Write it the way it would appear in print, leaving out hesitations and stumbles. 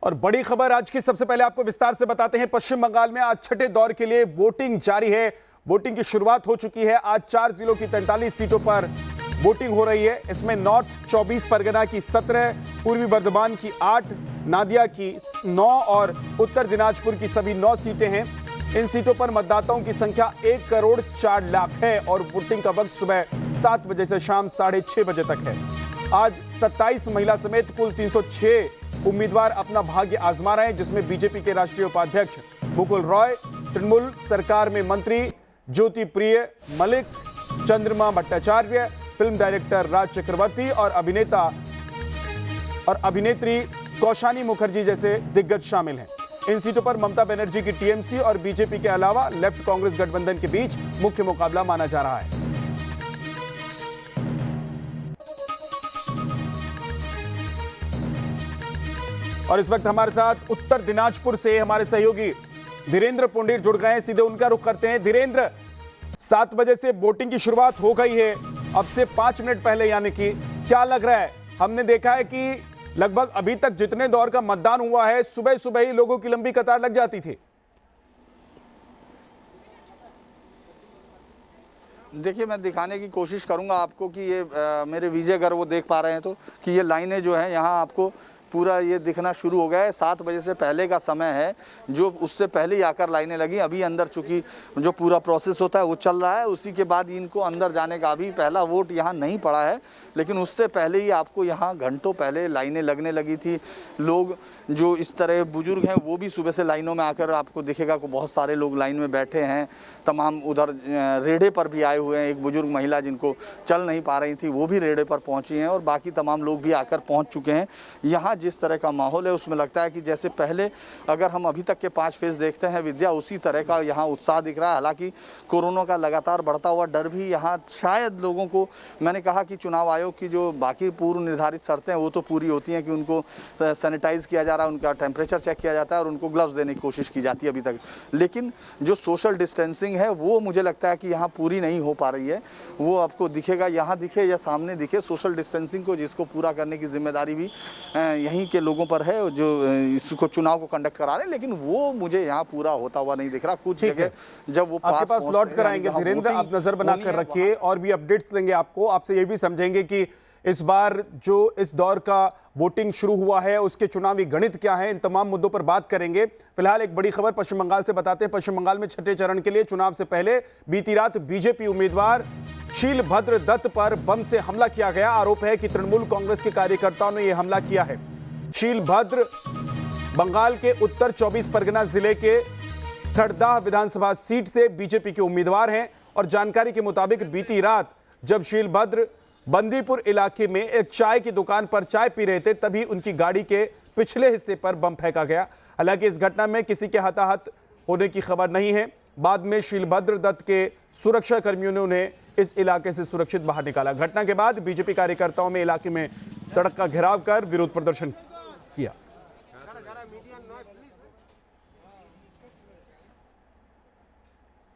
और बड़ी खबर आज की सबसे पहले आपको विस्तार से बताते हैं। पश्चिम बंगाल में आज छठे दौर के लिए वोटिंग जारी है। वोटिंग की शुरुआत हो चुकी है। आज 4 जिलों की 43 सीटों पर वोटिंग हो रही है। इसमें नॉर्थ 24 परगना की 17, पूर्वी बर्धमान की 8, नादिया की 9 और उत्तर दिनाजपुर की सभी 9 सीटें हैं। इन सीटों पर मतदाताओं की संख्या 1 करोड़ 4 लाख है और वोटिंग का वक्त सुबह 7 बजे से शाम 6:30 बजे तक है। आज 27 महिला समेत कुल 306 उम्मीदवार अपना भाग्य आजमा रहे हैं, जिसमें बीजेपी के राष्ट्रीय उपाध्यक्ष मुकुल रॉय, तृणमूल सरकार में मंत्री ज्योति प्रिय मलिक, चंद्रमा भट्टाचार्य, फिल्म डायरेक्टर राज चक्रवर्ती और अभिनेत्री कौशानी मुखर्जी जैसे दिग्गज शामिल हैं। इन सीटों पर ममता बनर्जी की टीएमसी और बीजेपी के अलावा लेफ्ट कांग्रेस गठबंधन के बीच मुख्य मुकाबला माना जा रहा है। और इस वक्त हमारे साथ उत्तर दिनाजपुर से हमारे सहयोगी धीरेन्द्र पुंडीर जुड़ गए हैं। सीधे उनका रुख करते हैं। धीरेन्द्र, 7 बजे से वोटिंग की शुरुआत हो गई है। अब से 5 मिनट पहले, यानी कि क्या लग रहा है? हमने देखा है कि लगभग अभी तक जितने दौर का मतदान हुआ है, सुबह सुबह ही लोगों की लंबी कतार लग जाती थी। देखिए, मैं दिखाने की कोशिश करूंगा आपको कि ये मेरे विजय अगर वो देख पा रहे हैं तो कि ये लाइनें जो हैं यहाँ आपको पूरा ये दिखना शुरू हो गया है। 7 बजे से पहले का समय है, जो उससे पहले ही आकर लाइनें लगी। अभी अंदर चूंकि जो पूरा प्रोसेस होता है वो चल रहा है, उसी के बाद इनको अंदर जाने का, अभी पहला वोट यहाँ नहीं पड़ा है, लेकिन उससे पहले ही आपको यहाँ घंटों पहले लाइनें लगने लगी थी। लोग जो इस तरह बुजुर्ग हैं वो भी सुबह से लाइनों में आकर आपको दिखेगा कि बहुत सारे लोग लाइन में बैठे हैं। तमाम उधर रेड़े पर भी आए हुए हैं। एक बुजुर्ग महिला जिनको चल नहीं पा रही थी वो भी रेड़े पर पहुँची हैं और बाकी तमाम लोग भी आकर पहुँच चुके हैं। यहाँ जिस तरह का माहौल है उसमें लगता है कि जैसे पहले अगर हम अभी तक के 5 फेज देखते हैं विद्या, उसी तरह का यहाँ उत्साह दिख रहा है। हालांकि कोरोना का लगातार बढ़ता हुआ डर भी यहाँ शायद लोगों को, मैंने कहा कि चुनाव आयोग की जो बाकी पूर्व निर्धारित शर्तें हैं वो तो पूरी होती हैं कि उनको सैनिटाइज किया जा रहा है, उनका टेम्परेचर चेक किया जाता है और उनको ग्लव्स देने की कोशिश की जाती है अभी तक, लेकिन जो सोशल डिस्टेंसिंग है वो मुझे लगता है कि यहाँ पूरी नहीं हो पा रही है। वो आपको दिखेगा, यहाँ दिखे या सामने दिखे, सोशल डिस्टेंसिंग को जिसको पूरा करने की जिम्मेदारी भी यहीं के लोगों पर है जो इसको चुनाव को कंडक्ट करा रहे हैं, लेकिन वो मुझे यहाँ पूरा होता हुआ नहीं दिख रहा। कुछ जगह जब वो आपके पास लौट कर आएंगे धीरेन्द्र, आप नजर बनाकर रखिए और भी अपडेट्स देंगे आपको। आपसे ये भी समझेंगे कि इस बार जो इस दौर का वोटिंग शुरू हुआ है उसके चुनावी गणित क्या है, इन तमाम मुद्दों पर बात करेंगे। फिलहाल एक बड़ी खबर पश्चिम बंगाल से बताते हैं। पश्चिम बंगाल में छठे चरण के लिए चुनाव से पहले बीती रात बीजेपी उम्मीदवार शीलभद्र दत्त पर बम से हमला किया गया। आरोप है कि तृणमूल कांग्रेस के कार्यकर्ताओं ने यह हमला किया है। शीलभद्र बंगाल के उत्तर 24 परगना जिले के खड़दाह विधानसभा सीट से बीजेपी के उम्मीदवार हैं और जानकारी के मुताबिक बीती रात जब शीलभद्र बंदीपुर इलाके में एक चाय की दुकान पर चाय पी रहे थे, तभी उनकी गाड़ी के पिछले हिस्से पर बम फेंका गया। हालांकि इस घटना में किसी के हताहत होने की खबर नहीं है। बाद में शीलभद्र दत्त के सुरक्षा कर्मियों ने उन्हें इस इलाके से सुरक्षित बाहर निकाला। घटना के बाद बीजेपी कार्यकर्ताओं में इलाके में सड़क का घेराव कर विरोध प्रदर्शन किया।